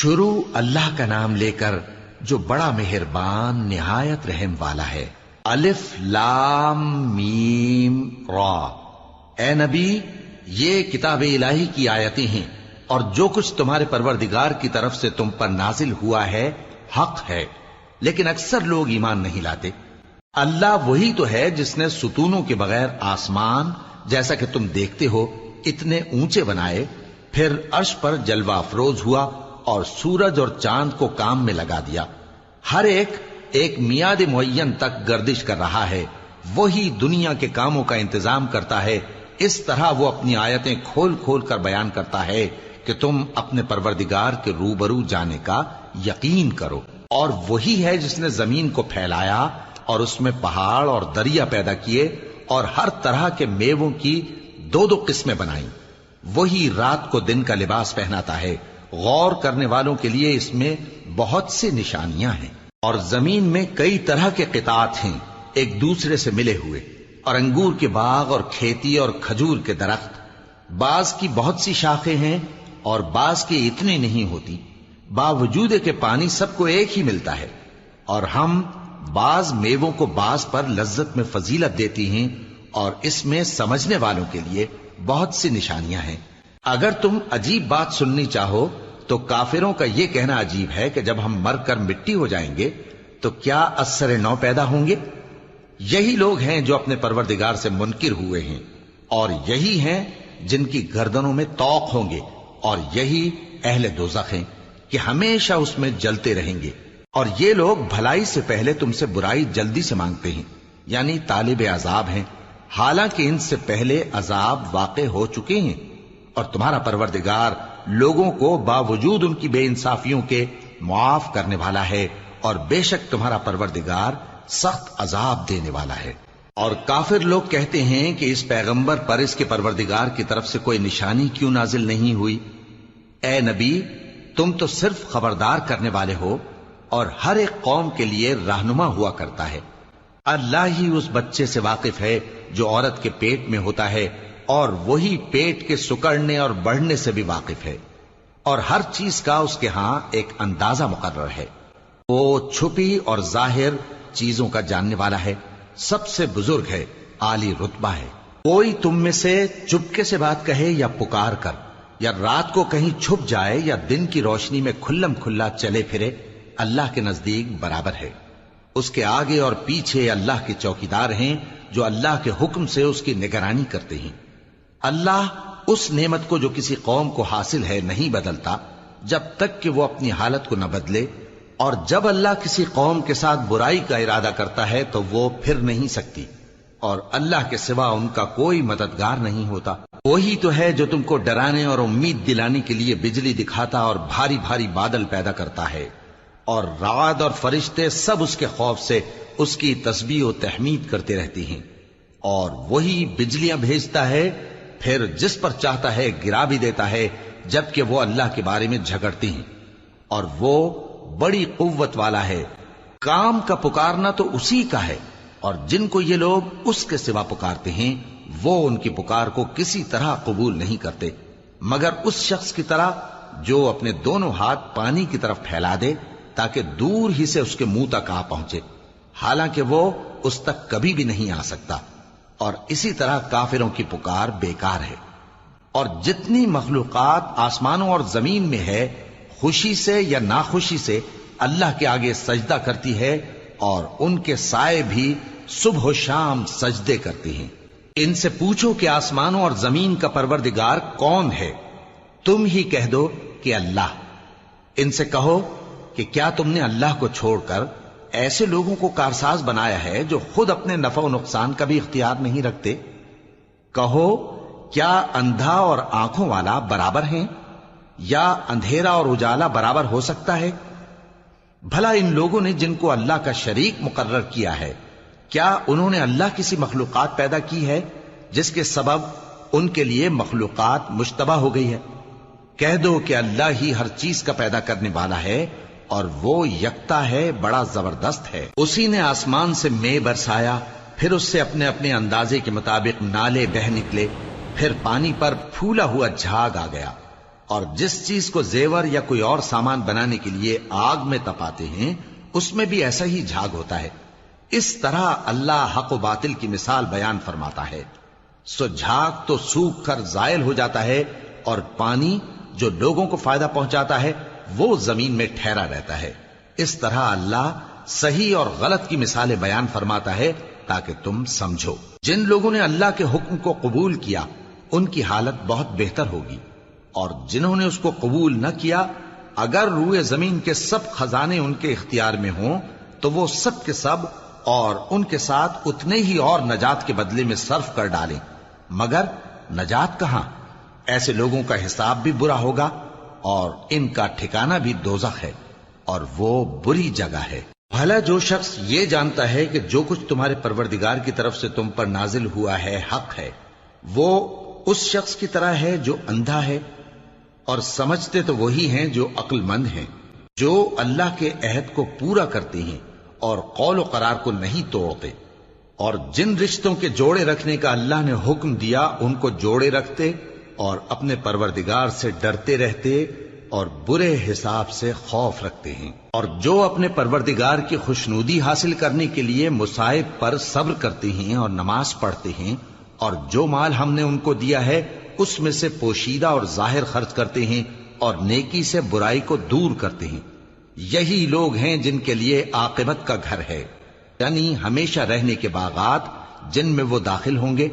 شروع اللہ کا نام لے کر جو بڑا مہربان نہایت رحم والا ہے۔ الف لام میم را۔ اے نبی، یہ کتاب الہی کی آیتیں ہیں اور جو کچھ تمہارے پروردگار کی طرف سے تم پر نازل ہوا ہے حق ہے، لیکن اکثر لوگ ایمان نہیں لاتے۔ اللہ وہی تو ہے جس نے ستونوں کے بغیر آسمان جیسا کہ تم دیکھتے ہو اتنے اونچے بنائے، پھر عرش پر جلوہ افروز ہوا اور سورج اور چاند کو کام میں لگا دیا۔ ہر ایک میعاد معین تک گردش کر رہا ہے۔ وہی دنیا کے کاموں کا انتظام کرتا ہے۔ اس طرح وہ اپنی آیتیں کھول کھول کر بیان کرتا ہے کہ تم اپنے پروردگار کے روبرو جانے کا یقین کرو۔ اور وہی ہے جس نے زمین کو پھیلایا اور اس میں پہاڑ اور دریا پیدا کیے اور ہر طرح کے میووں کی دو دو قسمیں بنائیں۔ وہی رات کو دن کا لباس پہناتا ہے۔ غور کرنے والوں کے لیے اس میں بہت سی نشانیاں ہیں۔ اور زمین میں کئی طرح کے قطعات ہیں ایک دوسرے سے ملے ہوئے، اور انگور کے باغ اور کھیتی اور کھجور کے درخت۔ بعض کی بہت سی شاخیں ہیں اور بعض کی اتنی نہیں ہوتی، باوجود کہ پانی سب کو ایک ہی ملتا ہے۔ اور ہم بعض میووں کو بعض پر لذت میں فضیلت دیتی ہیں، اور اس میں سمجھنے والوں کے لیے بہت سی نشانیاں ہیں۔ اگر تم عجیب بات سننی چاہو تو کافروں کا یہ کہنا عجیب ہے کہ جب ہم مر کر مٹی ہو جائیں گے تو کیا از سر نو پیدا ہوں گے؟ یہی لوگ ہیں جو اپنے پروردگار سے منکر ہوئے ہیں، اور یہی ہیں جن کی گردنوں میں طوق ہوں گے، اور یہی اہل دوزخ ہیں کہ ہمیشہ اس میں جلتے رہیں گے۔ اور یہ لوگ بھلائی سے پہلے تم سے برائی جلدی سے مانگتے ہیں، یعنی طالب عذاب ہیں، حالانکہ ان سے پہلے عذاب واقع ہو چکے ہیں۔ اور تمہارا پروردگار لوگوں کو باوجود ان کی بے انصافیوں کے معاف کرنے والا ہے، اور بے شک تمہارا پروردگار سخت عذاب دینے والا ہے۔ اور کافر لوگ کہتے ہیں کہ اس پیغمبر پر اس کے پروردگار کی طرف سے کوئی نشانی کیوں نازل نہیں ہوئی؟ اے نبی، تم تو صرف خبردار کرنے والے ہو، اور ہر ایک قوم کے لیے رہنما ہوا کرتا ہے۔ اللہ ہی اس بچے سے واقف ہے جو عورت کے پیٹ میں ہوتا ہے، اور وہی پیٹ کے سکڑنے اور بڑھنے سے بھی واقف ہے، اور ہر چیز کا اس کے ہاں ایک اندازہ مقرر ہے۔ وہ چھپی اور ظاہر چیزوں کا جاننے والا ہے، سب سے بزرگ ہے، عالی رتبہ ہے۔ کوئی تم میں سے چپکے سے بات کہے یا پکار کر، یا رات کو کہیں چھپ جائے یا دن کی روشنی میں کھلم کھلا چلے پھرے، اللہ کے نزدیک برابر ہے۔ اس کے آگے اور پیچھے اللہ کے چوکیدار ہیں جو اللہ کے حکم سے اس کی نگرانی کرتے ہیں۔ اللہ اس نعمت کو جو کسی قوم کو حاصل ہے نہیں بدلتا جب تک کہ وہ اپنی حالت کو نہ بدلے، اور جب اللہ کسی قوم کے ساتھ برائی کا ارادہ کرتا ہے تو وہ پھر نہیں سکتی، اور اللہ کے سوا ان کا کوئی مددگار نہیں ہوتا۔ وہی تو ہے جو تم کو ڈرانے اور امید دلانے کے لیے بجلی دکھاتا اور بھاری بھاری بادل پیدا کرتا ہے، اور رعد اور فرشتے سب اس کے خوف سے اس کی تسبیح و تحمید کرتے رہتے ہیں۔ اور وہی بجلیاں بھیجتا ہے، پھر جس پر چاہتا ہے گرا بھی دیتا ہے، جبکہ وہ اللہ کے بارے میں جھگڑتے ہیں، اور وہ بڑی قوت والا ہے۔ کام کا پکارنا تو اسی کا ہے، اور جن کو یہ لوگ اس کے سوا پکارتے ہیں وہ ان کی پکار کو کسی طرح قبول نہیں کرتے، مگر اس شخص کی طرح جو اپنے دونوں ہاتھ پانی کی طرف پھیلا دے تاکہ دور ہی سے اس کے منہ تک آ پہنچے، حالانکہ وہ اس تک کبھی بھی نہیں آ سکتا۔ اور اسی طرح کافروں کی پکار بیکار ہے۔ اور جتنی مخلوقات آسمانوں اور زمین میں ہے، خوشی سے یا ناخوشی سے اللہ کے آگے سجدہ کرتی ہے، اور ان کے سائے بھی صبح و شام سجدے کرتے ہیں۔ ان سے پوچھو کہ آسمانوں اور زمین کا پروردگار کون ہے؟ تم ہی کہہ دو کہ اللہ۔ ان سے کہو کہ کیا تم نے اللہ کو چھوڑ کر ایسے لوگوں کو کارساز بنایا ہے جو خود اپنے نفع و نقصان کا بھی اختیار نہیں رکھتے؟ کہو کیا اندھا اور آنکھوں والا برابر ہیں، یا اندھیرا اور اجالا برابر ہو سکتا ہے؟ بھلا ان لوگوں نے جن کو اللہ کا شریک مقرر کیا ہے، کیا انہوں نے اللہ کسی مخلوقات پیدا کی ہے جس کے سبب ان کے لیے مخلوقات مشتبہ ہو گئی ہے؟ کہہ دو کہ اللہ ہی ہر چیز کا پیدا کرنے والا ہے، اور وہ یکتا ہے، بڑا زبردست ہے۔ اسی نے آسمان سے مے برسایا، پھر اس سے اپنے اپنے اندازے کے مطابق نالے بہہ نکلے، پھر پانی پر پھولا ہوا جھاگ آ گیا، اور جس چیز کو زیور یا کوئی اور سامان بنانے کے لیے آگ میں تپاتے ہیں اس میں بھی ایسا ہی جھاگ ہوتا ہے. اس طرح اللہ حق و باطل کی مثال بیان فرماتا ہے. سو جھاگ تو سوکھ کر زائل ہو جاتا ہے اور پانی جو لوگوں کو فائدہ پہنچاتا ہے وہ زمین میں ٹھہرا رہتا ہے. اس طرح اللہ صحیح اور غلط کی مثالیں بیان فرماتا ہے تاکہ تم سمجھو. جن لوگوں نے اللہ کے حکم کو قبول کیا ان کی حالت بہت بہتر ہوگی، اور جنہوں نے اس کو قبول نہ کیا اگر روئے زمین کے سب خزانے ان کے اختیار میں ہوں تو وہ سب کے سب اور ان کے ساتھ اتنے ہی اور نجات کے بدلے میں صرف کر ڈالیں، مگر نجات کہاں؟ ایسے لوگوں کا حساب بھی برا ہوگا اور ان کا ٹھکانہ بھی دوزخ ہے، اور وہ بری جگہ ہے. بھلا جو شخص یہ جانتا ہے کہ جو کچھ تمہارے پروردگار کی طرف سے تم پر نازل ہوا ہے حق ہے، وہ اس شخص کی طرح ہے جو اندھا ہے، اور سمجھتے تو وہی ہیں جو عقل مند ہیں، جو اللہ کے عہد کو پورا کرتے ہیں اور قول و قرار کو نہیں توڑتے، اور جن رشتوں کے جوڑے رکھنے کا اللہ نے حکم دیا ان کو جوڑے رکھتے اور اپنے پروردگار سے ڈرتے رہتے اور برے حساب سے خوف رکھتے ہیں. اور جو اپنے پروردگار کی خوشنودی حاصل کرنے کے لیے مصائب پر صبر کرتے ہیں اور نماز پڑھتے ہیں، اور جو مال ہم نے ان کو دیا ہے اس میں سے پوشیدہ اور ظاہر خرچ کرتے ہیں اور نیکی سے برائی کو دور کرتے ہیں، یہی لوگ ہیں جن کے لیے عاقبت کا گھر ہے، یعنی ہمیشہ رہنے کے باغات جن میں وہ داخل ہوں گے،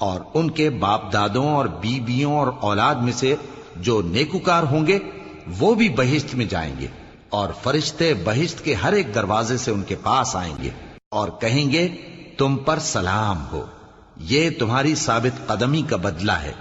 اور ان کے باپ دادوں اور بیویوں اور اولاد میں سے جو نیکوکار ہوں گے وہ بھی بہشت میں جائیں گے، اور فرشتے بہشت کے ہر ایک دروازے سے ان کے پاس آئیں گے اور کہیں گے تم پر سلام ہو، یہ تمہاری ثابت قدمی کا بدلہ ہے،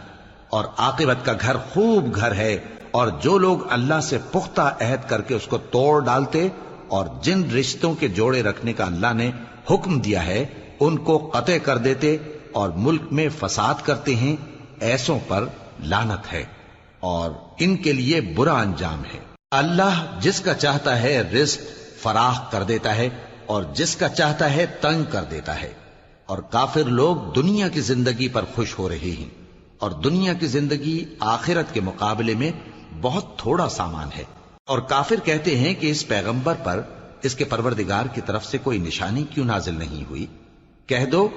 اور عاقبت کا گھر خوب گھر ہے. اور جو لوگ اللہ سے پختہ عہد کر کے اس کو توڑ ڈالتے اور جن رشتوں کے جوڑے رکھنے کا اللہ نے حکم دیا ہے ان کو قطع کر دیتے اور ملک میں فساد کرتے ہیں، ایسوں پر لعنت ہے اور ان کے لیے برا انجام ہے. اللہ جس کا چاہتا ہے رزق فراخ کر دیتا ہے اور جس کا چاہتا ہے تنگ کر دیتا ہے، اور کافر لوگ دنیا کی زندگی پر خوش ہو رہے ہیں، اور دنیا کی زندگی آخرت کے مقابلے میں بہت تھوڑا سامان ہے. اور کافر کہتے ہیں کہ اس پیغمبر پر اس کے پروردگار کی طرف سے کوئی نشانی کیوں نازل نہیں ہوئی؟ کہہ دو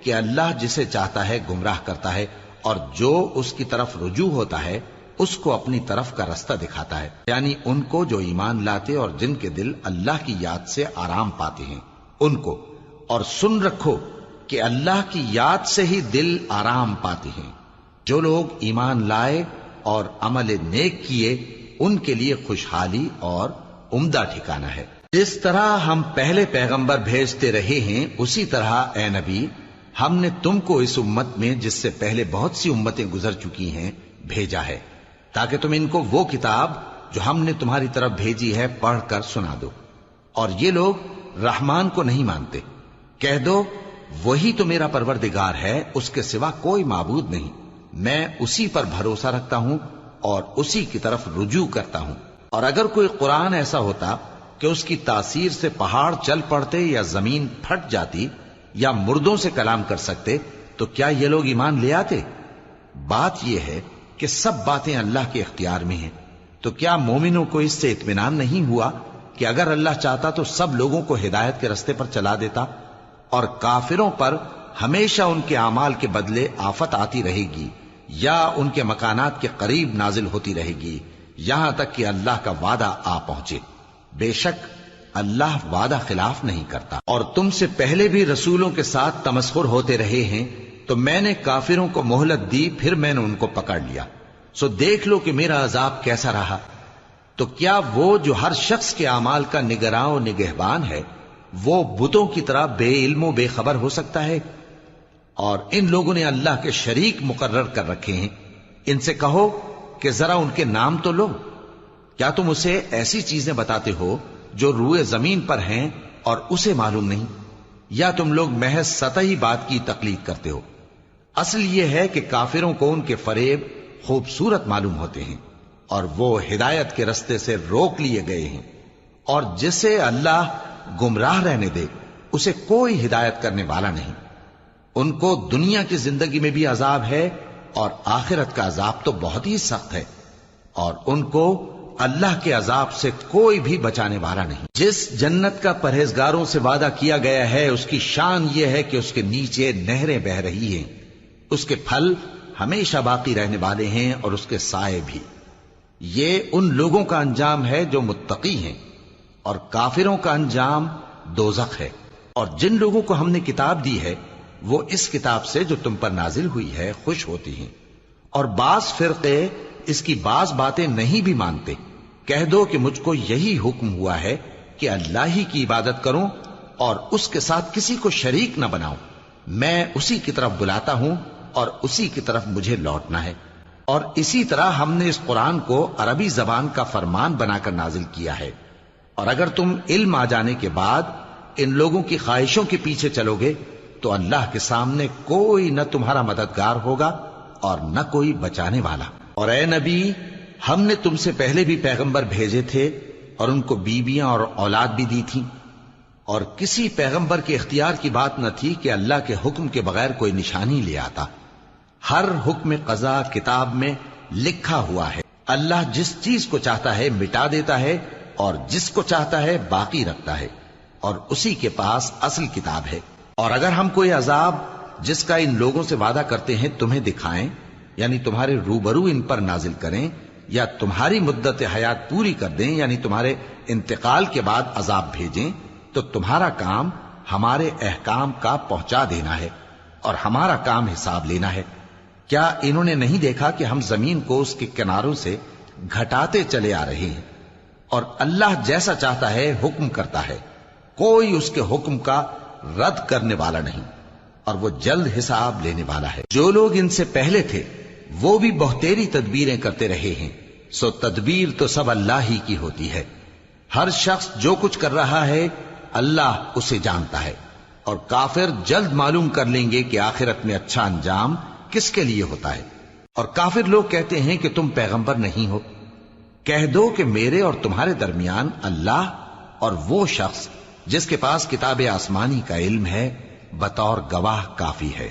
کہ اللہ جسے چاہتا ہے گمراہ کرتا ہے، اور جو اس کی طرف رجوع ہوتا ہے اس کو اپنی طرف کا رستہ دکھاتا ہے، یعنی ان کو جو ایمان لاتے اور جن کے دل اللہ کی یاد سے آرام پاتے ہیں ان کو. اور سن رکھو کہ اللہ کی یاد سے ہی دل آرام پاتے ہیں. جو لوگ ایمان لائے اور عمل نیک کیے ان کے لیے خوشحالی اور عمدہ ٹھکانہ ہے. جس طرح ہم پہلے پیغمبر بھیجتے رہے ہیں اسی طرح اے نبی ہم نے تم کو اس امت میں جس سے پہلے بہت سی امتیں گزر چکی ہیں بھیجا ہے، تاکہ تم ان کو وہ کتاب جو ہم نے تمہاری طرف بھیجی ہے پڑھ کر سنا دو. اور یہ لوگ رحمان کو نہیں مانتے. کہہ دو وہی تو میرا پروردگار ہے، اس کے سوا کوئی معبود نہیں، میں اسی پر بھروسہ رکھتا ہوں اور اسی کی طرف رجوع کرتا ہوں. اور اگر کوئی قرآن ایسا ہوتا کہ اس کی تاثیر سے پہاڑ چل پڑتے یا زمین پھٹ جاتی یا مردوں سے کلام کر سکتے تو کیا یہ لوگ ایمان لے آتے؟ بات یہ ہے کہ سب باتیں اللہ کے اختیار میں ہیں. تو کیا مومنوں کو اس سے اطمینان نہیں ہوا کہ اگر اللہ چاہتا تو سب لوگوں کو ہدایت کے رستے پر چلا دیتا؟ اور کافروں پر ہمیشہ ان کے اعمال کے بدلے آفت آتی رہے گی یا ان کے مکانات کے قریب نازل ہوتی رہے گی یہاں تک کہ اللہ کا وعدہ آ پہنچے. بے شک اللہ وعدہ خلاف نہیں کرتا. اور تم سے پہلے بھی رسولوں کے ساتھ تمسخر ہوتے رہے ہیں تو میں نے کافروں کو مہلت دی، پھر میں نے ان کو پکڑ لیا. سو دیکھ لو کہ میرا عذاب کیسا رہا. تو کیا وہ جو ہر شخص کے اعمال کا نگراں و نگہبان ہے وہ بتوں کی طرح بے علم و بے خبر ہو سکتا ہے؟ اور ان لوگوں نے اللہ کے شریک مقرر کر رکھے ہیں. ان سے کہو کہ ذرا ان کے نام تو لو. کیا تم اسے ایسی چیزیں بتاتے ہو جو روئے زمین پر ہیں اور اسے معلوم نہیں، یا تم لوگ محض سطحی بات کی تقلید کرتے ہو؟ اصل یہ ہے کہ کافروں کو ان کے فریب خوبصورت معلوم ہوتے ہیں اور وہ ہدایت کے رستے سے روک لیے گئے ہیں. اور جسے اللہ گمراہ رہنے دے اسے کوئی ہدایت کرنے والا نہیں. ان کو دنیا کی زندگی میں بھی عذاب ہے اور آخرت کا عذاب تو بہت ہی سخت ہے. اور ان کو اللہ کے عذاب سے کوئی بھی بچانے والا نہیں۔ جس جنت کا پرہیزگاروں سے وعدہ کیا گیا ہے اس کی شان یہ ہے کہ اس کے نیچے نہریں بہ رہی ہیں، اس کے پھل ہمیشہ باقی رہنے والے ہیں اور اس کے سائے بھی۔ یہ ان لوگوں کا انجام ہے جو متقی ہیں، اور کافروں کا انجام دوزخ ہے۔ اور جن لوگوں کو ہم نے کتاب دی ہے وہ اس کتاب سے جو تم پر نازل ہوئی ہے خوش ہوتی ہیں، اور بعض فرقے اس کی بعض باتیں نہیں بھی مانتے۔ کہہ دو کہ مجھ کو یہی حکم ہوا ہے کہ اللہ ہی کی عبادت کروں اور اس کے ساتھ کسی کو شریک نہ بناؤں۔ میں اسی کی طرف بلاتا ہوں اور اسی کی طرف مجھے لوٹنا ہے۔ اور اسی طرح ہم نے اس قرآن کو عربی زبان کا فرمان بنا کر نازل کیا ہے، اور اگر تم علم آ جانے کے بعد ان لوگوں کی خواہشوں کے پیچھے چلو گے تو اللہ کے سامنے کوئی نہ تمہارا مددگار ہوگا اور نہ کوئی بچانے والا۔ اور اے نبی، ہم نے تم سے پہلے بھی پیغمبر بھیجے تھے اور ان کو بیویاں اور اولاد بھی دی تھیں، اور کسی پیغمبر کے اختیار کی بات نہ تھی کہ اللہ کے حکم کے بغیر کوئی نشانی لے آتا۔ ہر حکم قضا کتاب میں لکھا ہوا ہے۔ اللہ جس چیز کو چاہتا ہے مٹا دیتا ہے اور جس کو چاہتا ہے باقی رکھتا ہے، اور اسی کے پاس اصل کتاب ہے۔ اور اگر ہم کوئی عذاب جس کا ان لوگوں سے وعدہ کرتے ہیں تمہیں دکھائیں، یعنی تمہارے روبرو ان پر نازل کریں، یا تمہاری مدت حیات پوری کر دیں، یعنی تمہارے انتقال کے بعد عذاب بھیجیں، تو تمہارا کام ہمارے احکام کا پہنچا دینا ہے اور ہمارا کام حساب لینا ہے۔ کیا انہوں نے نہیں دیکھا کہ ہم زمین کو اس کے کناروں سے گھٹاتے چلے آ رہے ہیں، اور اللہ جیسا چاہتا ہے حکم کرتا ہے، کوئی اس کے حکم کا رد کرنے والا نہیں، اور وہ جلد حساب لینے والا ہے۔ جو لوگ ان سے پہلے تھے وہ بھی بہتیری تدبیریں کرتے رہے ہیں، سو تدبیر تو سب اللہ ہی کی ہوتی ہے۔ ہر شخص جو کچھ کر رہا ہے اللہ اسے جانتا ہے، اور کافر جلد معلوم کر لیں گے کہ آخرت میں اچھا انجام کس کے لیے ہوتا ہے۔ اور کافر لوگ کہتے ہیں کہ تم پیغمبر نہیں ہو۔ کہہ دو کہ میرے اور تمہارے درمیان اللہ اور وہ شخص جس کے پاس کتاب آسمانی کا علم ہے بطور گواہ کافی ہے۔